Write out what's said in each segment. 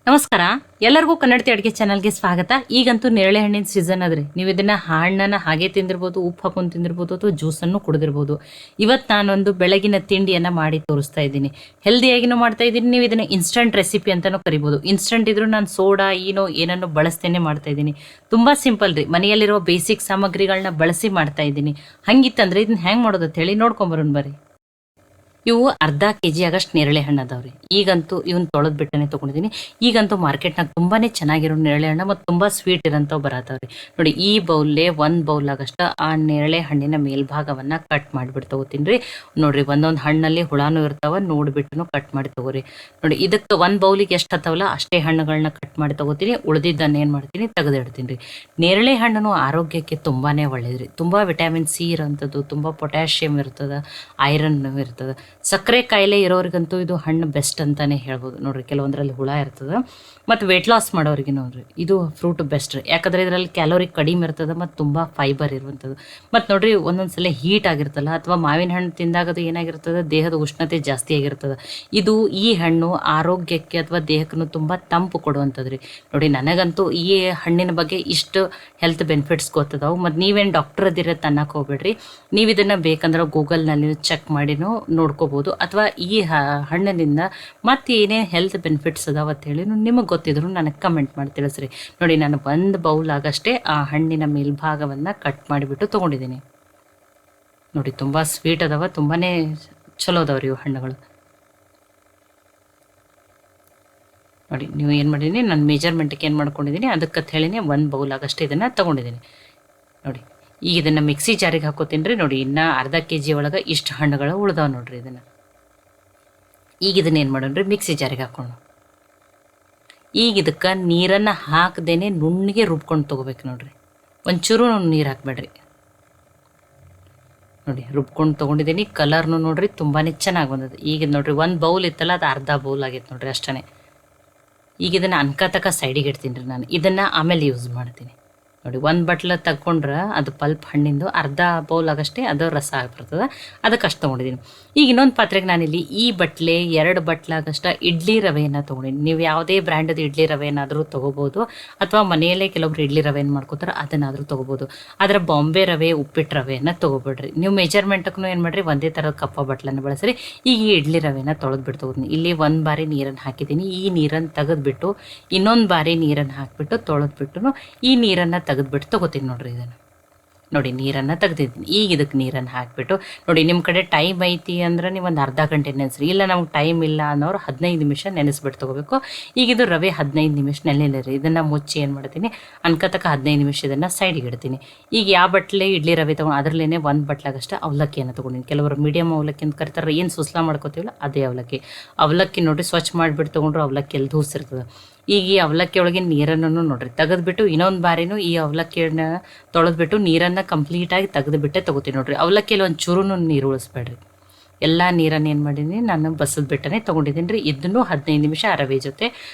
ನಮಸ್ಕಾರ, ಎಲ್ಲರಿಗೂ ಕನ್ನಡತಿ ಅಡುಗೆ ಚಾನಲ್ಗೆ ಸ್ವಾಗತ. ಈಗಂತೂ ನೇರಳೆ ಹಣ್ಣಿನ ಸೀಸನ್ ಅದ್ರಿ. ನೀವು ಇದನ್ನ ಹಣ್ಣನ್ನು ಹಾಗೆ ತಿಂದಿರ್ಬೋದು, ಉಪ್ಪು ಹಾಕೊಂಡು ತಿಂದಿರ್ಬೋದು, ಅಥವಾ ಜ್ಯೂಸನ್ನು ಕುಡಿದಿರ್ಬೋದು. ಇವತ್ತು ನಾನೊಂದು ಬೆಳಗಿನ ತಿಂಡಿಯನ್ನು ಮಾಡಿ ತೋರಿಸ್ತಾ ಇದ್ದೀನಿ. ಹೆಲ್ದಿಯಾಗಿನೂ ಮಾಡ್ತಾ ಇದ್ದೀನಿ. ನೀವು ಇದನ್ನು ಇನ್ಸ್ಟಂಟ್ ರೆಸಿಪಿ ಅಂತಲೂ ಕರಿಬೋದು. ಇನ್ಸ್ಟಂಟ್ ಇದ್ರೂ ನಾನು ಸೋಡಾ ಏನನ್ನು ಬಳಸ್ತೇನೆ ಮಾಡ್ತಾ ಇದ್ದೀನಿ. ತುಂಬ ಸಿಂಪಲ್ ರೀ. ಮನೆಯಲ್ಲಿರುವ ಬೇಸಿಕ್ ಸಾಮಗ್ರಿಗಳನ್ನ ಬಳಸಿ ಮಾಡ್ತಾ ಇದ್ದೀನಿ. ಹಂಗಿತ್ತಂದ್ರೆ ಇದನ್ನ ಹೆಂಗೆ ಮಾಡೋದು ಅಂತ ಹೇಳಿ ನೋಡ್ಕೊಂಬರೋಣ ಬರ್ರಿ. ಇವು ಅರ್ಧ ಕೆಜಿ ಆಗಷ್ಟು ನೇರಳೆ ಹಣ್ಣು ಅದಾವ್ರಿ. ಈಗಂತೂ ಇವನ್ ತೊಳೆದ್ ಬಿಟ್ಟನೆ ತೊಗೊಂಡಿದ್ದೀನಿ. ಈಗಂತೂ ಮಾರ್ಕೆಟ್ನಾಗ ತುಂಬಾನೇ ಚೆನ್ನಾಗಿರೋ ನೇರಳೆ ಹಣ್ಣು ಮತ್ತು ತುಂಬಾ ಸ್ವೀಟ್ ಇರೋಂಥವು ಬರತ್ತವ್ರಿ. ನೋಡಿ, ಈ ಬೌಲ್ಲೇ ಒಂದು ಬೌಲ್ ಆಗಷ್ಟ ಆ ನೇರಳೆ ಹಣ್ಣಿನ ಮೇಲ್ಭಾಗವನ್ನ ಕಟ್ ಮಾಡಿಬಿಟ್ಟು ತಗೋತೀನಿ. ನೋಡ್ರಿ, ಒಂದೊಂದು ಹಣ್ಣಲ್ಲಿ ಹುಳಾನು ಇರ್ತಾವ, ನೋಡ್ಬಿಟ್ಟು ಕಟ್ ಮಾಡಿ ತಗೋರಿ. ನೋಡಿ, ಇದಕ್ಕೆ ಒಂದು ಬೌಲಿಗೆ ಎಷ್ಟು ಹತ್ತವಲ್ಲ ಅಷ್ಟೇ ಹಣ್ಣುಗಳನ್ನ ಕಟ್ ಮಾಡಿ ತಗೋತೀನಿ. ಉಳಿದಿದ್ದನ್ನ ಏನು ಮಾಡ್ತೀನಿ, ತೆಗೆದಿಡ್ತೀನಿ ರೀ. ನೇರಳೆ ಹಣ್ಣು ಆರೋಗ್ಯಕ್ಕೆ ತುಂಬಾನೇ ಒಳ್ಳೇದ್ರಿ. ತುಂಬಾ ವಿಟಮಿನ್ ಸಿ ಇರೋಂಥದ್ದು, ತುಂಬಾ ಪೊಟ್ಯಾಷಿಯಮ್ ಇರ್ತದ, ಐರನ್ ಇರ್ತದ. ಸಕ್ಕರೆ ಕಾಯಿಲೆ ಇರೋರಿಗಂತೂ ಇದು ಹಣ್ಣು ಬೆಸ್ಟ್ ಅಂತಾನೆ ಹೇಳ್ಬೋದು. ನೋಡ್ರಿ, ಕೆಲವೊಂದರಲ್ಲಿ ಹುಳ ಇರ್ತದೆ. ಮತ್ತು ವೆಯ್ಟ್ ಲಾಸ್ ಮಾಡೋರಿಗೆ ನೋಡ್ರಿ ಇದು ಫ್ರೂಟ್ ಬೆಸ್ಟ್ ರೀ. ಯಾಕಂದರೆ ಇದರಲ್ಲಿ ಕ್ಯಾಲೋರಿ ಕಡಿಮೆ ಇರ್ತದೆ ಮತ್ತು ತುಂಬ ಫೈಬರ್ ಇರುವಂಥದ್ದು. ಮತ್ತು ನೋಡ್ರಿ, ಒಂದೊಂದ್ಸಲ ಹೀಟ್ ಆಗಿರ್ತಲ್ಲ, ಅಥವಾ ಮಾವಿನ ಹಣ್ಣು ತಿಂದಾಗದು ಏನಾಗಿರ್ತದೆ, ದೇಹದ ಉಷ್ಣತೆ ಜಾಸ್ತಿ ಆಗಿರ್ತದೆ. ಇದು ಈ ಹಣ್ಣು ಆರೋಗ್ಯಕ್ಕೆ ಅಥವಾ ದೇಹಕ್ಕೂ ತುಂಬ ತಂಪು ಕೊಡುವಂಥದ್ದು ರೀ. ನೋಡಿ, ನನಗಂತೂ ಈ ಹಣ್ಣಿನ ಬಗ್ಗೆ ಇಷ್ಟು ಹೆಲ್ತ್ ಬೆನಿಫಿಟ್ಸ್ ಗೊತ್ತದಾವು. ಮತ್ತು ನೀವೇನು ಡಾಕ್ಟರ್ ಅದಿರ ಅನ್ನಕ್ಕೆ ಹೋಗ್ಬೇಡ್ರಿ. ನೀವು ಇದನ್ನು ಬೇಕಂದ್ರೆ ಗೂಗಲ್ನಲ್ಲಿ ಚೆಕ್ ಮಾಡಿನೂ ನೋಡ್ಕೋಬೋದು. ಅಥವಾ ಈ ಹಣ್ಣಿನಿಂದ ಮತ್ತೆ ಏನೇ ಹೆಲ್ತ್ ಬೆನಿಫಿಟ್ಸ್ ಅದಾವ ಅಂತ ಹೇಳಿ ನಿಮಗೆ ಗೊತ್ತಿದ್ರು ನನಗೆ ಕಮೆಂಟ್ ಮಾಡಿ ತಿಳಿಸ್ರಿ. ನೋಡಿ, ನಾನು ಒಂದು ಬೌಲ್ ಆಗಷ್ಟೇ ಆ ಹಣ್ಣಿನ ಮೇಲ್ಭಾಗವನ್ನು ಕಟ್ ಮಾಡಿಬಿಟ್ಟು ತೊಗೊಂಡಿದ್ದೀನಿ. ನೋಡಿ, ತುಂಬ ಸ್ವೀಟ್ ಅದಾವ, ತುಂಬಾ ಚಲೋ ಅದಾವ್ರಿ ಇವು ಹಣ್ಣುಗಳು. ನೋಡಿ, ನೀವು ಏನು ಮಾಡಿದ್ದೀನಿ, ನಾನು ಮೆಜರ್ಮೆಂಟ್ಗೆ ಏನು ಮಾಡ್ಕೊಂಡಿದ್ದೀನಿ ಅದಕ್ಕೆ ಹೇಳಿನೇ ಒಂದು ಬೌಲ್ ಆಗಷ್ಟೇ ಇದನ್ನು ತೊಗೊಂಡಿದ್ದೀನಿ. ನೋಡಿ, ಈಗ ಇದನ್ನು ಮಿಕ್ಸಿ ಜಾರಿಗೆ ಹಾಕೋತೀನಿ ರೀ. ನೋಡಿ, ಇನ್ನು ಅರ್ಧ ಕೆಜಿ ಒಳಗೆ ಇಷ್ಟು ಹಣ್ಣುಗಳು ಉಳ್ದಾವ ನೋಡ್ರಿ. ಈಗ ಇದನ್ನೇನು ಮಾಡೋಣ್ರಿ, ಮಿಕ್ಸಿ ಜಾರಿಗೆ ಹಾಕೊಂಡು ಈಗ ಇದಕ್ಕೆ ನೀರನ್ನು ಹಾಕದೇನೆ ನುಣ್ಣಿಗೆ ರುಬ್ಕೊಂಡು ತೊಗೋಬೇಕು ನೋಡ್ರಿ. ಒಂಚೂರು ನೀರು ಹಾಕ್ಬೇಡ್ರಿ. ನೋಡಿ, ರುಬ್ಕೊಂಡು ತೊಗೊಂಡಿದ್ದೀನಿ. ಕಲರ್ನು ನೋಡ್ರಿ ತುಂಬಾ ಚೆನ್ನಾಗಿ ಬಂದದ್ದು. ಈಗ ನೋಡ್ರಿ, ಒಂದು ಬೌಲ್ ಇತ್ತಲ್ಲ ಅದು ಅರ್ಧ ಬೌಲ್ ಆಗೈತೆ ನೋಡ್ರಿ, ಅಷ್ಟೇ. ಈಗ ಇದನ್ನು ಅನ್ಕತಕ್ಕ ಸೈಡಿಗೆ ಇಡ್ತೀನಿ ರೀ. ನಾನು ಇದನ್ನು ಆಮೇಲೆ ಯೂಸ್ ಮಾಡ್ತೀನಿ. ನೋಡಿ, ಒಂದು ಬಟ್ಲ ತಗೊಂಡ್ರೆ ಅದು ಪಲ್ಪ್ ಹಣ್ಣಿಂದು ಅರ್ಧ ಬೌಲ್ ಆಗಷ್ಟೇ ಅದು ರಸ ಆಗಿರ್ತದೆ. ಅದಕ್ಕೆ ಅಷ್ಟು ತೊಗೊಂಡಿದ್ದೀನಿ. ಈಗ ಇನ್ನೊಂದು ಪಾತ್ರೆಗೆ ನಾನಿಲ್ಲಿ ಈ ಬಟ್ಲೆ 2 ಬಟ್ಲಾಗಷ್ಟ ಇಡ್ಲಿ ರವೆಯನ್ನು ತೊಗೊಂಡಿದ್ದೀನಿ. ನೀವು ಯಾವುದೇ ಬ್ರ್ಯಾಂಡದ ಇಡ್ಲಿ ರವೆ ಏನಾದರೂ ತೊಗೋಬೋದು, ಅಥವಾ ಮನೆಯಲ್ಲೇ ಕೆಲವೊಬ್ರು ಇಡ್ಲಿ ರವೆ ಏನು ಮಾಡ್ಕೋತಾರೆ ಅದನ್ನಾದರೂ ತೊಗೋಬೋದು. ಆದರೆ ಬಾಂಬೆ ರವೆ, ಉಪ್ಪಿಟ್ಟು ರವೆಯನ್ನು ತೊಗೋಬೇಡ್ರಿ. ನೀವು ಮೆಜರ್ಮೆಂಟಕ್ಕೂ ಏನು ಮಾಡಿರಿ, ಒಂದೇ ಥರದ ಕಪ್ಪ ಬಟ್ಲನ್ನು ಬಳಸ್ರಿ. ಈಗ ಈ ಇಡ್ಲಿ ರವೆನ ತೊಳೆದ್ಬಿಟ್ಟು ತೊಗೋತೀನಿ. ಇಲ್ಲಿ ಒಂದು ಬಾರಿ ನೀರನ್ನು ಹಾಕಿದ್ದೀನಿ. ಈ ನೀರನ್ನು ತೆಗೆದ್ಬಿಟ್ಟು ಇನ್ನೊಂದು ಬಾರಿ ನೀರನ್ನು ಹಾಕಿಬಿಟ್ಟು ತೊಳೆದ್ಬಿಟ್ಟು ಈ ನೀರನ್ನು ತೆಗೆದ್ಬಿಟ್ಟು ತೊಗೋತೀನಿ ನೋಡ್ರಿ. ಇದನ್ನು ನೋಡಿ, ನೀರನ್ನು ತೆಗೆದಿದ್ದೀನಿ. ಈಗ ಇದಕ್ಕೆ ನೀರನ್ನು ಹಾಕಿಬಿಟ್ಟು ನೋಡಿ, ನಿಮ್ಮ ಕಡೆ ಟೈಮ್ ಐತಿ ಅಂದ್ರೆ ನೀವು ಒಂದು ಅರ್ಧ ಗಂಟೆ ನೆನೆಸ್ರಿ. ಇಲ್ಲ ನಮ್ಗೆ ಟೈಮ್ ಇಲ್ಲ ಅನ್ನೋರು 15 ನಿಮಿಷ ನೆನೆಸ್ಬಿಟ್ಟು ತೊಗೋಬೇಕು. ಈಗ ಇದು ರವೆ 15 ನಿಮಿಷ ನೆನೆಲಿರಿ. ಇದನ್ನು ಮುಚ್ಚಿ ಏನು ಮಾಡ್ತೀನಿ, ಅನ್ಕತಕ್ಕ 15 ನಿಮಿಷ ಇದನ್ನು ಸೈಡಿಗೆ ಇಡ್ತೀನಿ. ಈಗ ಯಾವ ಬಟ್ಲೆ ಇಡ್ಲಿ ರವೆ ತೊಗೊಂಡು ಅದರಲ್ಲೇ ಒಂದು ಬಟ್ಲಾಗಷ್ಟೇ ಅವಲಕ್ಕಿಯನ್ನು ತೊಗೊಂಡಿನಿ. ಕೆಲವರು ಮೀಡಿಯಮ್ ಅವಲಕ್ಕಿ ಅಂತ ಕರಿತಾರೆ, ಏನು ಸುಸ್ಲಾ ಮಾಡ್ಕೋತೀವಲ್ಲ ಅದೇ ಅವಲಕ್ಕಿ. ಅವಲಕ್ಕಿ ನೋಡಿರಿ, ಸ್ವಚ್ಛ ಮಾಡಿಬಿಟ್ಟು ತೊಗೊಂಡ್ರು ಅವಲಕ್ಕಿ ಎಲ್ಲಿ ದೂಸಿರ್ತದೆ. ಈಗ ಈ ಅವಲಕ್ಕಿ ಒಳಗಿನ ನೀರನ್ನು ನೋಡ್ರಿ ತೆಗೆದ್ಬಿಟ್ಟು ಇನ್ನೊಂದು ಬಾರಿನೂ ಈ ಅವಲಕ್ಕಿಯನ್ನು ತೊಳೆದ್ಬಿಟ್ಟು ನೀರನ್ನು ಕಂಪ್ಲೀಟಾಗಿ ತೆಗೆದುಬಿಟ್ಟೆ ತೊಗೋತೀನಿ ನೋಡ್ರಿ. ಅವಲಕ್ಕಿಯಲ್ಲಿ ಒಂದು ಚೂರು ನೀರು ಉಳಿಸ್ಬೇಡ್ರಿ. ಎಲ್ಲ ನೀರನ್ನು ಏನು ಮಾಡೀನಿ, ನಾನು ಬಸದ್ಬಿಟ್ಟನೆ ತೊಗೊಂಡಿದ್ದೀನಿ ರೀ. ಇದನ್ನು 15 ನಿಮಿಷ ರವೆ ಜೊತೆ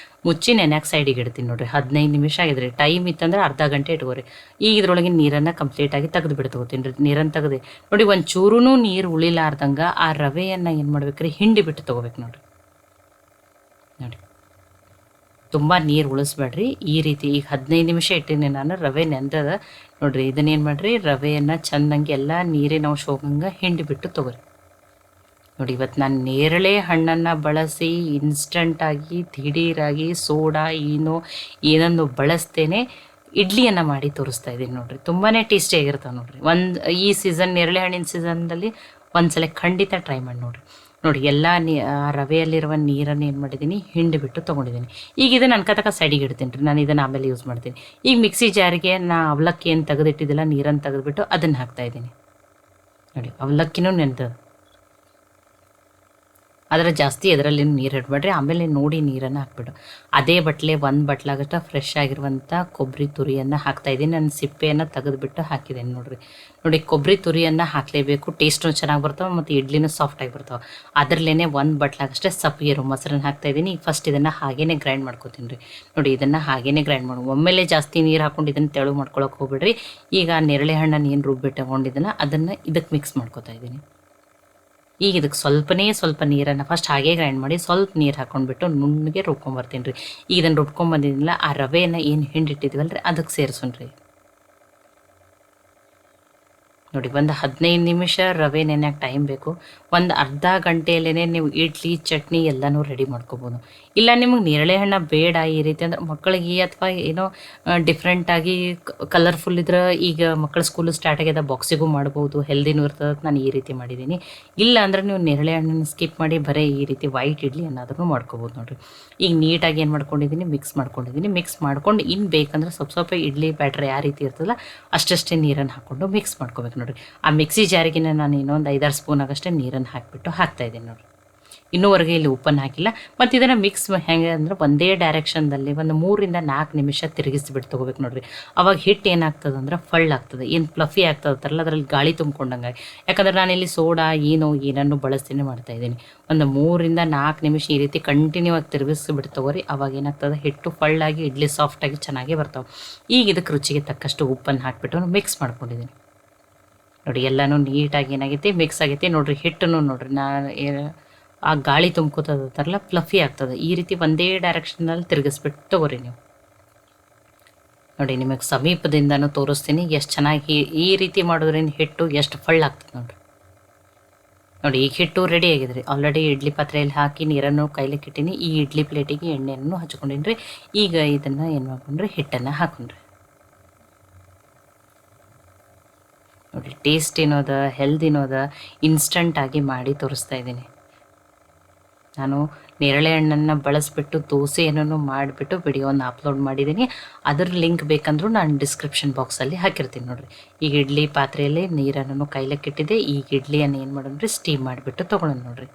ಮುಚ್ಚಿ ನೆನೆಯಾಕೆ ಸೈಡಿಗೆ ಇಡ್ತೀನಿ ನೋಡ್ರಿ. 15 ನಿಮಿಷ ಆಗಿದ್ರಿ. ಟೈಮ್ ಇತ್ತಂದ್ರೆ ಅರ್ಧ ಗಂಟೆ ಇಟ್ಕೋರಿ. ಈಗ ಇದ್ರೊಳಗಿನ ನೀರನ್ನು ಕಂಪ್ಲೀಟಾಗಿ ತೆಗೆದುಬಿಟ್ಟು ತೊಗೋತೀನಿ ರೀ. ನೀರನ್ನು ತೆಗೆದು ನೋಡಿ, ಒಂದು ಚೂರು ನೀರು ಉಳಿಲಾರ್ದಂಗೆ ಆ ರವೆಯನ್ನು ಏನು ಮಾಡ್ಬೇಕ್ರಿ, ಹಿಂಡಿ ಬಿಟ್ಟು ತೊಗೋಬೇಕು ನೋಡ್ರಿ. ನೋಡಿ, ತುಂಬ ನೀರು ಉಳಿಸ್ಬೇಡ್ರಿ. ಈ ರೀತಿ ಈಗ 15 ನಿಮಿಷ ಇಟ್ಟೀನಿ ನಾನು. ರವೆ ನೆಂದದ ನೋಡ್ರಿ. ಇದನ್ನೇನು ಮಾಡಿರಿ, ರವೆಯನ್ನು ಚೆಂದಂಗೆ ಎಲ್ಲ ನೀರಿನ ಅಂಶ ಹೋಗಂಗೆ ಹಿಂಡಿ ಬಿಟ್ಟು ತೊಗೊರಿ. ನೋಡಿ, ಇವತ್ತು ನಾನು ನೇರಳೆ ಹಣ್ಣನ್ನು ಬಳಸಿ ಇನ್ಸ್ಟಂಟಾಗಿ ದಿಢೀರಾಗಿ ಸೋಡಾ ಏನನ್ನು ಬಳಸ್ತೇನೆ ಇಡ್ಲಿಯನ್ನು ಮಾಡಿ ತೋರಿಸ್ತಾ ಇದ್ದೀನಿ ನೋಡ್ರಿ. ತುಂಬಾ ಟೇಸ್ಟಿಯಾಗಿರ್ತಾವೆ ನೋಡ್ರಿ. ಈ ಸೀಸನ್, ನೇರಳೆ ಹಣ್ಣಿನ ಸೀಸನ್ದಲ್ಲಿ ಒಂದ್ಸಲ ಖಂಡಿತ ಟ್ರೈ ಮಾಡಿ ನೋಡ್ರಿ. ನೋಡಿ, ಎಲ್ಲ ರವೆಯಲ್ಲಿರುವ ನೀರನ್ನು ಏನು ಮಾಡಿದ್ದೀನಿ, ಹಿಂಡಿ ಬಿಟ್ಟು ತೊಗೊಂಡಿದ್ದೀನಿ. ಈಗ ಇದನ್ನು ಅನ್ಕತಕ್ಕ ಸೈಡಿಗೆ ಇಡ್ತೀನಿ ರೀ. ನಾನು ಇದನ್ನು ಆಮೇಲೆ ಯೂಸ್ ಮಾಡ್ತೀನಿ. ಈಗ ಮಿಕ್ಸಿ ಜಾರಿಗೆ ಅವಲಕ್ಕಿ ಏನು ತೆಗೆದಿಟ್ಟಿದ್ದಿಲ್ಲ ನೀರನ್ನು ತೆಗೆದುಬಿಟ್ಟು ಅದನ್ನು ಹಾಕ್ತಾಯಿದ್ದೀನಿ. ನೋಡಿ, ಅವಲಕ್ಕಿನೂ ನೆನೆದ. ಆದರೆ ಜಾಸ್ತಿ ಅದರಲ್ಲಿ ನೀರು ಇಡಬೇಡ್ರಿ. ಆಮೇಲೆ ನೋಡಿ ನೀರನ್ನು ಹಾಕ್ಬಿಡು. ಅದೇ ಬಟ್ಲೆ ಒಂದು ಬಟ್ಲಾಗಷ್ಟ ಫ್ರೆಶ್ ಆಗಿರುವಂಥ ಕೊಬ್ಬರಿ ತುರಿಯನ್ನು ಹಾಕ್ತಾಯಿದ್ದೀನಿ. ನಾನು ಸಿಪ್ಪೆಯನ್ನು ತೆಗೆದುಬಿಟ್ಟು ಹಾಕಿದ್ದೀನಿ ನೋಡಿರಿ. ನೋಡಿ, ಕೊಬ್ಬರಿ ತುರಿಯನ್ನು ಹಾಕಲೇಬೇಕು. ಟೇಸ್ಟು ಚೆನ್ನಾಗಿ ಬರ್ತಾವೆ ಮತ್ತು ಇಡ್ಲಿನೂ ಸಾಫ್ಟಾಗಿ ಬರ್ತಾವೆ. ಅದರಲ್ಲೇ ಒಂದು ಬಟ್ಲಾಗಷ್ಟೇ ಸಪ್ಪಗಿರೋ ಮೊಸರನ್ನು ಹಾಕ್ತಾಯಿದ್ದೀನಿ. ಈಗ ಫಸ್ಟ್ ಇದನ್ನು ಹಾಗೇ ಗ್ರೈಂಡ್ ಮಾಡ್ಕೊತೀನಿ ರೀ. ನೋಡಿ, ಇದನ್ನು ಹಾಗೇ ಗ್ರೈಂಡ್ ಮಾಡಿ ಒಮ್ಮೆಲೆ ಜಾಸ್ತಿ ನೀರು ಹಾಕ್ಕೊಂಡು ಇದನ್ನು ತೆಳು ಮಾಡ್ಕೊಳಕ್ಕೆ ಹೋಗ್ಬಿಡ್ರಿ. ಈಗ ನೇರಳೆ ಹಣ್ಣನ್ನು ಏನು ರುಬ್ಬಿಟ್ಟುಕೊಂಡಿದ್ದಲ್ಲ ಅದನ್ನು ಇದಕ್ಕೆ ಮಿಕ್ಸ್ ಮಾಡ್ಕೊತಾ ಇದ್ದೀನಿ. ಈಗ ಇದಕ್ಕೆ ಸ್ವಲ್ಪ ನೀರನ್ನು ಫಸ್ಟ್ ಹಾಗೆ ಗ್ರೈಂಡ್ ಮಾಡಿ ಸ್ವಲ್ಪ ನೀರು ಹಾಕ್ಕೊಂಡ್ಬಿಟ್ಟು ನುಣ್ಣಗೆ ರುಬ್ಕೊಂಬರ್ತೀನಿ ರೀ. ಈಗ ಇದನ್ನು ರುಬ್ಕೊಂಬಂದಿದ್ದಿಲ್ಲ ಆ ರವೆಯನ್ನು ಏನು ಹಿಂಡಿಟ್ಟಿದ್ವಲ್ಲ ರೀ ಅದಕ್ಕೆ ಸೇರಿಸೋಣ್ರಿ. ನೋಡಿ ಒಂದು 15 ನಿಮಿಷ ರವೆ ನೆನೆಯೋಕೆ ಟೈಮ್ ಬೇಕು. ಒಂದು ಅರ್ಧ ಗಂಟೆಯಲ್ಲೇ ನೀವು ಇಡ್ಲಿ ಚಟ್ನಿ ಎಲ್ಲನೂ ರೆಡಿ ಮಾಡ್ಕೊಬೋದು. ಇಲ್ಲ ನಿಮಗೆ ನೇರಳೆ ಹಣ್ಣು ಬೇಡ ಈ ರೀತಿ ಅಂದ್ರೆ ಮಕ್ಕಳಿಗೆ ಅಥವಾ ಏನೋ ಡಿಫ್ರೆಂಟಾಗಿ ಕಲರ್ಫುಲ್ ಇದ್ರೆ ಈಗ ಮಕ್ಕಳ ಸ್ಕೂಲು ಸ್ಟಾರ್ಟ್ ಆಗ್ಯದ ಬಾಕ್ಸಿಗೂ ಮಾಡ್ಬೋದು, ಹೆಲ್ದಿನೂ ಇರ್ತದೆ. ನಾನು ಈ ರೀತಿ ಮಾಡಿದ್ದೀನಿ. ಇಲ್ಲ ಅಂದ್ರೆ ನೀವು ನೇರಳೆ ಹಣ್ಣನ್ನು ಸ್ಕಿಪ್ ಮಾಡಿ ಬರೀ ಈ ರೀತಿ ವೈಟ್ ಇಡ್ಲಿ ಏನಾದ್ರೂ ಮಾಡ್ಕೊಬೋದು ನೋಡಿರಿ. ಈಗ ನೀಟಾಗಿ ಏನು ಮಾಡ್ಕೊಂಡಿದ್ದೀನಿ, ಮಿಕ್ಸ್ ಮಾಡ್ಕೊಂಡು ಇನ್ನು ಬೇಕಂದ್ರೆ ಸ್ವಲ್ಪ ಇಡ್ಲಿ ಬ್ಯಾಟ್ರ್ ಯಾವ ರೀತಿ ಇರ್ತದಲ್ಲ ಅಷ್ಟೇ ನೀರನ್ನು ಹಾಕ್ಕೊಂಡು ಮಿಕ್ಸ್ ಮಾಡ್ಕೋಬೇಕು ನೋಡಿರಿ. ಆ ಮಿಕ್ಸಿ ಜಾರಿಗೆ ನಾನು ಇನ್ನೊಂದು 5-6 ಸ್ಪೂನ್ ಆಗಷ್ಟೇ ನೀರನ್ನು ಹಾಕಿಬಿಟ್ಟು ಹಾಕ್ತಾಯಿದ್ದೀನಿ ನೋಡಿರಿ. ಇನ್ನೂವರೆಗೆ ಇಲ್ಲಿ ಉಪ್ಪನ್ನು ಹಾಕಿಲ್ಲ. ಮತ್ತು ಇದನ್ನು ಮಿಕ್ಸ್ ಹೆಂಗೆ ಅಂದ್ರೆ ಒಂದೇ ಡೈರೆಕ್ಷನ್ದಲ್ಲಿ ಒಂದು 3-4 ನಿಮಿಷ ತಿರುಗಿಸ್ಬಿಟ್ಟು ತೊಗೋಬೇಕು ನೋಡಿರಿ. ಅವಾಗ ಹಿಟ್ಟು ಏನಾಗ್ತದೆ ಅಂದ್ರೆ ಆಗ್ತದೆ, ಏನು ಫ್ಲಫಿ ಆಗ್ತದಲ್ಲ ಅದರಲ್ಲಿ ಗಾಳಿ ತುಂಬ್ಕೊಂಡಂಗೆ. ಯಾಕಂದ್ರೆ ನಾನಿಲ್ಲಿ ಸೋಡಾ ಏನನ್ನು ಬಳಸ್ತೀನಿ ಮಾಡ್ತಾಯಿದ್ದೀನಿ. ಒಂದು 3-4 ನಿಮಿಷ ಈ ರೀತಿ ಕಂಟಿನ್ಯೂ ಆಗಿ ತಿರುಗಿಸ್ಬಿಟ್ಟು ತೊಗೋರಿ. ಅವಾಗ ಏನಾಗ್ತದೆ ಹಿಟ್ಟು ಫಳ್ಳಾಗಿ ಇಡ್ಲಿ ಸಾಫ್ಟಾಗಿ ಚೆನ್ನಾಗಿ ಬರ್ತಾವೆ. ಈಗ ಇದಕ್ಕೆ ರುಚಿಗೆ ತಕ್ಕಷ್ಟು ಉಪ್ಪನ್ನು ಹಾಕಿಬಿಟ್ಟು ಮಿಕ್ಸ್ ಮಾಡ್ಕೊಂಡಿದ್ದೀನಿ ನೋಡಿ. ಎಲ್ಲನೂ ನೀಟಾಗಿ ಏನಾಗೈತಿ ಮಿಕ್ಸ್ ಆಗೈತಿ ನೋಡಿರಿ. ಹಿಟ್ಟನ್ನು ನೋಡಿರಿ ಆ ಗಾಳಿ ತುಂಬ್ಕೋತದಲ್ಲ ಫ್ಲಫಿ ಆಗ್ತದೆ. ಈ ರೀತಿ ಒಂದೇ ಡೈರೆಕ್ಷನಲ್ಲಿ ತಿರುಗಿಸ್ಬಿಟ್ಟು ತೊಗೋರಿ ನೀವು ನೋಡಿ. ನಿಮಗೆ ಸಮೀಪದಿಂದನೂ ತೋರಿಸ್ತೀನಿ ಎಷ್ಟು ಚೆನ್ನಾಗಿ ಈ ರೀತಿ ಮಾಡೋದ್ರಿಂದ ಹಿಟ್ಟು ಎಷ್ಟು ಆಗ್ತದೆ ನೋಡಿರಿ. ನೋಡಿ ಈಗ ಹಿಟ್ಟು ರೆಡಿ ಆಗಿದ್ರಿ. ಆಲ್ರೆಡಿ ಇಡ್ಲಿ ಪಾತ್ರೆಯಲ್ಲಿ ಹಾಕಿ ನೀರನ್ನು ಕೈಲಿಕ್ಕೆ ಇಟ್ಟೀನಿ. ಈ ಇಡ್ಲಿ ಪ್ಲೇಟಿಗೆ ಎಣ್ಣೆಯನ್ನು ಹಚ್ಕೊಂಡಿನಿ ರೀ. ಈಗ ಇದನ್ನು ಏನು ಮಾಡ್ಕೊಂಡ್ರಿ, ಹಿಟ್ಟನ್ನು ಹಾಕೊಂಡ್ರಿ ನೋಡಿ. ಟೇಸ್ಟ್ ಏನೋದ ಹೆಲ್ತ್ ಏನೋದ ಇನ್ಸ್ಟಂಟಾಗಿ ಮಾಡಿ ತೋರಿಸ್ತಾ ಇದ್ದೀನಿ. ನಾನು ನೇರಳೆ ಹಣ್ಣನ್ನು ಬಳಸಿಬಿಟ್ಟು ದೋಸೆಯನ್ನು ಮಾಡಿಬಿಟ್ಟು ವಿಡಿಯೋನ ಅಪ್ಲೋಡ್ ಮಾಡಿದ್ದೀನಿ. ಅದ್ರ ಲಿಂಕ್ ಬೇಕಂದ್ರೂ ನಾನು ಡಿಸ್ಕ್ರಿಪ್ಷನ್ ಬಾಕ್ಸಲ್ಲಿ ಹಾಕಿರ್ತೀನಿ ನೋಡಿರಿ. ಈಗ ಇಡ್ಲಿ ಪಾತ್ರೆಯಲ್ಲಿ ನೀರನ್ನು ಕೈಲಕ್ಕೆ ಇಟ್ಟಿದ್ದೆ. ಈಗ ಇಡ್ಲಿಯನ್ನು ಏನು ಮಾಡೋಣ್ರಿ, ಸ್ಟೀಮ್ ಮಾಡಿಬಿಟ್ಟು ತೊಗೊಳೋಣ ನೋಡಿರಿ.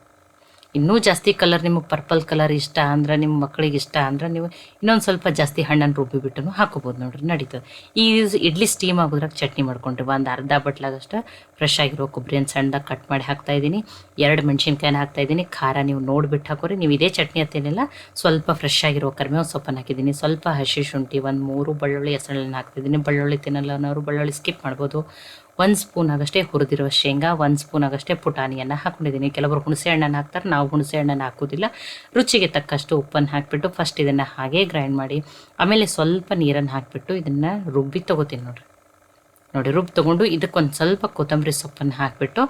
ಇನ್ನೂ ಜಾಸ್ತಿ ಕಲರ್ ನಿಮಗೆ ಪರ್ಪಲ್ ಕಲರ್ ಇಷ್ಟ ಅಂದ್ರೆ, ನಿಮ್ಮ ಮಕ್ಕಳಿಗೆ ಇಷ್ಟ ಅಂದ್ರೆ ನೀವು ಇನ್ನೊಂದು ಸ್ವಲ್ಪ ಜಾಸ್ತಿ ಹಣ್ಣನ್ನು ರುಬ್ಬಿಬಿಟ್ಟು ಹಾಕೋಬೋದು ನೋಡಿರಿ, ನಡೀತದೆ. ಈ ಇಡ್ಲಿ ಸ್ಟೀಮ್ ಆಗೋದ್ರಾಗ ಚಟ್ನಿ ಮಾಡ್ಕೊಂಡ್ರಿ. ಒಂದು ಅರ್ಧ ಬಟ್ಲಾಗಷ್ಟು ಫ್ರೆಶ್ ಆಗಿರೋ ಕೊಬ್ಬರಿಯನ್ನು ಸಣ್ಣದಾಗಿ ಕಟ್ ಮಾಡಿ ಹಾಕ್ತಾಯಿದ್ದೀನಿ. 2 ಮೆಣಸಿನ್ಕಾಯಿನ ಹಾಕ್ತಾಯಿದ್ದೀನಿ. ಖಾರ ನೀವು ನೋಡಿಬಿಟ್ಟು ಹಾಕೋರಿ. ನೀವು ಇದೇ ಚಟ್ನಿ ಹತ್ತೇನಿಲ್ಲ, ಸ್ವಲ್ಪ ಫ್ರೆಶ್ ಆಗಿರೋ ಕರಿಬೇವು ಸೊಪ್ಪನ್ನು ಹಾಕಿದ್ದೀನಿ. ಸ್ವಲ್ಪ ಹಸಿ ಶುಂಠಿ, ಒಂದು 3 ಬೆಳ್ಳುಳ್ಳಿ ಹೆಸರನ್ನು ಹಾಕ್ತಿದ್ದೀನಿ. ಬೆಳ್ಳುಳ್ಳಿ ತಿನ್ನಲ್ಲ ಅನ್ನೋರು ಬೆಳ್ಳುಳ್ಳಿ ಸ್ಕಿಪ್ ಮಾಡ್ಬೋದು. 1 ಸ್ಪೂನ್ ಆಗಷ್ಟೇ ಹುರಿದಿರುವ ಶೇಂಗಾ, 1 ಸ್ಪೂನ್ ಆಗಷ್ಟೇ ಪುಟಾಣಿಯನ್ನು ಹಾಕ್ಕೊಂಡಿದ್ದೀನಿ. ಕೆಲವರು ಹುಣಸೆ ಹಣ್ಣನ್ನು ಹಾಕ್ತಾರೆ, ನಾವು ಹುಣಸೆ ಹಣ್ಣನ್ನು ಹಾಕೋದಿಲ್ಲ. ರುಚಿಗೆ ತಕ್ಕಷ್ಟು ಉಪ್ಪನ್ನು ಹಾಕಿಬಿಟ್ಟು ಫಸ್ಟ್ ಇದನ್ನು ಹಾಗೇ ಗ್ರೈಂಡ್ ಮಾಡಿ ಆಮೇಲೆ ಸ್ವಲ್ಪ ನೀರನ್ನು ಹಾಕಿಬಿಟ್ಟು ಇದನ್ನು ರುಬ್ಬಿ ತೊಗೋತೀನಿ ನೋಡಿ. ರುಬ್ಬಿ ತೊಗೊಂಡು ಇದಕ್ಕೊಂದು ಸ್ವಲ್ಪ ಕೊತ್ತಂಬರಿ ಸೊಪ್ಪನ್ನು ಹಾಕಿಬಿಟ್ಟು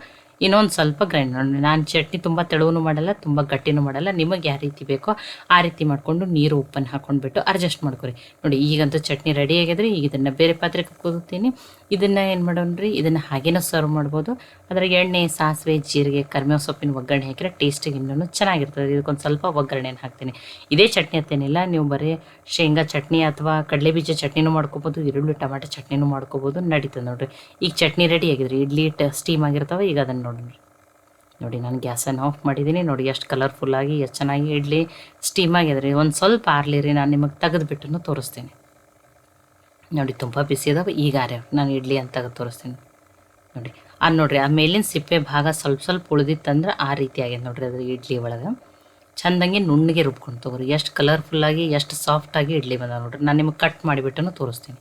ಇನ್ನೊಂದು ಸ್ವಲ್ಪ ಗ್ರೈಂಡ್ ಮಾಡಿ. ನಾನು ಚಟ್ನಿ ತುಂಬ ತೆಳುವೂ ಮಾಡಲ್ಲ, ತುಂಬ ಗಟ್ಟಿನೂ ಮಾಡಲ್ಲ. ನಿಮಗೆ ಯಾವ ರೀತಿ ಬೇಕೋ ಆ ರೀತಿ ಮಾಡಿಕೊಂಡು ನೀರು ಉಪ್ಪನ್ನು ಹಾಕ್ಕೊಂಡ್ಬಿಟ್ಟು ಅಡ್ಜಸ್ಟ್ ಮಾಡ್ಕೊರಿ ನೋಡಿ. ಈಗಂತೂ ಚಟ್ನಿ ರೆಡಿ ಆಗಿದ್ರೆ ಈಗ ಇದನ್ನು ಬೇರೆ ಪಾತ್ರೆಗೆ ಕೂದುತ್ತೀನಿ. ಇದನ್ನು ಏನು ಮಾಡೋಣ್ರಿ, ಇದನ್ನು ಹಾಗೇನೂ ಸರ್ವ್ ಮಾಡ್ಬೋದು. ಅದ್ರಾಗ ಎಣ್ಣೆ, ಸಾಸಿವೆ, ಜೀರಿಗೆ, ಕರಿಬೇವು ಸೊಪ್ಪಿನ ಒಗ್ಗರಣೆ ಹಾಕಿದ್ರೆ ಟೇಸ್ಟಿಗೆ ಇನ್ನೂ ಚೆನ್ನಾಗಿರ್ತದೆ. ಇದಕ್ಕೊಂದು ಸ್ವಲ್ಪ ಒಗ್ಗರಣೆಯನ್ನು ಹಾಕ್ತೀನಿ. ಇದೇ ಚಟ್ನಿ ಹತ್ತೇನಿಲ್ಲ, ನೀವು ಬರೀ ಶೇಂಗಾ ಚಟ್ನಿ ಅಥವಾ ಕಡಲೆ ಬೀಜ ಚಟ್ನಿನೂ ಮಾಡ್ಕೊಬೋದು, ಈರುಳ್ಳಿ ಟೊಮೆಟೊ ಚಟ್ನಿನೂ ಮಾಡ್ಕೊಬೋದು, ನಡೀತದೆ ನೋಡಿರಿ. ಈಗ ಚಟ್ನಿ ರೆಡಿ ಆಗಿದ್ರಿ, ಇಡ್ಲಿ ಸ್ಟೀಮ್ ಆಗಿರ್ತಾವೆ. ಈಗ ಅದನ್ನು ನೋಡಿ ನಾನು ಗ್ಯಾಸನ್ನು ಆಫ್ ಮಾಡಿದ್ದೀನಿ. ನೋಡಿ ಎಷ್ಟು ಕಲರ್ಫುಲ್ಲಾಗಿ ಎಷ್ಟು ಚೆನ್ನಾಗಿ ಇಡ್ಲಿ ಸ್ಟೀಮ್ ಆಗಿದ್ರಿ. ಒಂದು ಸ್ವಲ್ಪ ಆರ್ಲಿರಿ, ನಾನು ನಿಮಗೆ ತೆಗೆದುಬಿಟ್ಟು ತೋರಿಸ್ತೀನಿ ನೋಡಿ. ತುಂಬ ಬಿಸಿ ಅದಾವೆ. ಈಗ ನಾನು ಇಡ್ಲಿ ಅಂತ ತೆಗೆದು ತೋರಿಸ್ತೀನಿ ನೋಡಿ. ನೋಡಿರಿ ಆ ಮೇಲಿನ ಸಿಪ್ಪೆ ಭಾಗ ಸ್ವಲ್ಪ ಉಳಿದಿತ್ತಂದ್ರೆ ಆ ರೀತಿ ಆಗ್ಯದ ನೋಡಿರಿ. ಅದ್ರ ಇಡ್ಲಿ ಒಳಗೆ ಚೆಂದಂಗೆ ನುಣ್ಣಗೆ ರುಬ್ಕೊಂಡು ತೊಗೊರಿ. ಎಷ್ಟು ಕಲರ್ಫುಲ್ಲಾಗಿ ಎಷ್ಟು ಸಾಫ್ಟಾಗಿ ಇಡ್ಲಿ ಬಂದ ನೋಡಿರಿ. ನಾನು ನಿಮಗೆ ಕಟ್ ಮಾಡಿಬಿಟ್ಟು ತೋರಿಸ್ತೀನಿ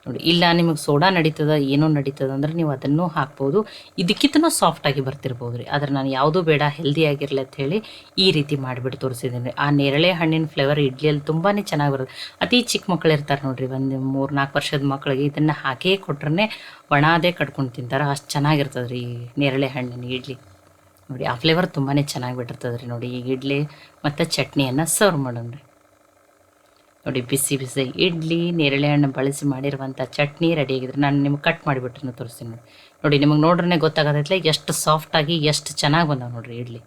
ನೋಡಿ. ಇಲ್ಲ ನಿಮಗೆ ಸೋಡಾ ನಡೀತದ, ಏನೋ ನಡೀತದ ಅಂದ್ರೆ ನೀವು ಅದನ್ನು ಹಾಕ್ಬೋದು. ಇದಕ್ಕಿಂತನೂ ಸಾಫ್ಟಾಗಿ ಬರ್ತಿರ್ಬೋದು ರೀ. ಆದರೆ ನಾನು ಯಾವುದೂ ಬೇಡ, ಹೆಲ್ದಿ ಆಗಿರಲಿ ಅಂತ ಹೇಳಿ ಈ ರೀತಿ ಮಾಡಿಬಿಟ್ಟು ತೋರಿಸಿದ್ದೀನಿ. ಆ ನೇರಳೆ ಹಣ್ಣಿನ ಫ್ಲೇವರ್ ಇಡ್ಲಿಯಲ್ಲಿ ತುಂಬಾ ಚೆನ್ನಾಗಿ ಬರುತ್ತೆ. ಅತಿ ಚಿಕ್ಕ ಮಕ್ಕಳು ಇರ್ತಾರೆ ನೋಡಿರಿ, ಒಂದು 3-4 ವರ್ಷದ ಮಕ್ಕಳಿಗೆ ಇದನ್ನು ಹಾಕೇ ಕೊಟ್ರೆ ಒಣಾದೇ ಕಟ್ಕೊಂಡು ತಿಂತಾರೆ. ಅಷ್ಟು ಚೆನ್ನಾಗಿರ್ತದೆ ರೀ ಈ ನೇರಳೆ ಹಣ್ಣಿನ ಇಡ್ಲಿ ನೋಡಿ. ಆ ಫ್ಲೇವರ್ ತುಂಬಾ ಚೆನ್ನಾಗಿ ಬಿಟ್ಟಿರ್ತದೆ ರೀ ನೋಡಿ. ಈಗ ಇಡ್ಲಿ ಮತ್ತು ಚಟ್ನಿಯನ್ನು ಸರ್ವ್ ಮಾಡೋಣ ರೀ ನೋಡಿ. ಬಿಸಿ ಇಡ್ಲಿ, ನೇರಳೆ ಹಣ್ಣು ಬಳಸಿ ಮಾಡಿರುವಂಥ ಚಟ್ನಿ ರೆಡಿ ಆಗಿದ್ರೆ ನಾನು ನಿಮ್ಗೆ ಕಟ್ ಮಾಡಿಬಿಟ್ಟು ತೋರಿಸ್ತೀನಿ ನೋಡಿ. ನಿಮಗೆ ನೋಡ್ರೇ ಗೊತ್ತಾಗೋದೈತಲ್ಲ ಎಷ್ಟು ಸಾಫ್ಟಾಗಿ ಎಷ್ಟು ಚೆನ್ನಾಗಿ ಬಂದಾವೆ ನೋಡಿರಿ ಇಡ್ಲಿ.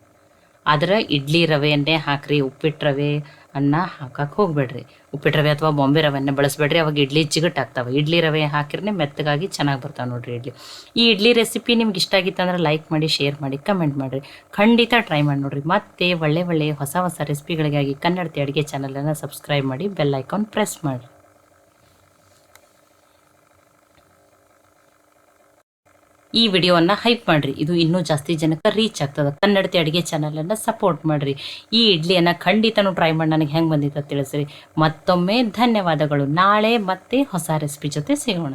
ಆದ್ರೆ ಇಡ್ಲಿ ರವೆಯನ್ನೇ ಹಾಕ್ರಿ, ಉಪ್ಪಿಟ್ಟು ರವೆ ಅನ್ನ ಹಾಕಕ್ಕೆ ಹೋಗಬೇಡ್ರಿ. ಉಪ್ಪಿಟ್ಟು ರವೆ ಅಥವಾ ಬಾಂಬೆ ರವೆಯನ್ನೇ ಬಳಸಬೇಡ್ರಿ, ಅವಾಗ ಇಡ್ಲಿ ಜಿಗಟ್ಟಾಗ್ತಾವೆ. ಇಡ್ಲಿ ರವೆ ಹಾಕಿದ್ರೆ ಮೆತ್ತಗಾಗಿ ಚೆನ್ನಾಗಿ ಬರ್ತಾವೆ ನೋಡಿರಿ ಇಡ್ಲಿ. ಈ ಇಡ್ಲಿ ರೆಸಿಪಿ ನಿಮ್ಗೆ ಇಷ್ಟ ಆಗಿತ್ತಂದ್ರೆ ಲೈಕ್ ಮಾಡಿ, ಶೇರ್ ಮಾಡಿ, ಕಮೆಂಟ್ ಮಾಡಿರಿ. ಖಂಡಿತ ಟ್ರೈ ಮಾಡಿ ನೋಡಿರಿ. ಮತ್ತೆ ಒಳ್ಳೆ ಹೊಸ ರೆಸಿಪಿಗಳಿಗಾಗಿ ಕನ್ನಡತಿ ಅಡುಗೆ ಚಾನಲನ್ನು ಸಬ್ಸ್ಕ್ರೈಬ್ ಮಾಡಿ, ಬೆಲ್ ಐಕಾನ್ ಪ್ರೆಸ್ ಮಾಡಿ. ಈ ವಿಡಿಯೋವನ್ನು ಹೈಪ್ ಮಾಡಿರಿ, ಇದು ಇನ್ನೂ ಜಾಸ್ತಿ ಜನಕ್ಕೆ ರೀಚ್ ಆಗ್ತದೆ. ಕನ್ನಡತಿ ಅಡುಗೆ ಚಾನಲನ್ನು ಸಪೋರ್ಟ್ ಮಾಡಿರಿ. ಈ ಇಡ್ಲಿಯನ್ನು ಖಂಡಿತನೂ ಟ್ರೈ ಮಾಡಿ ನನಗೆ ಹೆಂಗೆ ಬಂದಿತ್ತು ತಿಳಿಸ್ರಿ. ಮತ್ತೊಮ್ಮೆ ಧನ್ಯವಾದಗಳು. ನಾಳೆ ಮತ್ತೆ ಹೊಸ ರೆಸಿಪಿ ಜೊತೆ ಸಿಗೋಣ.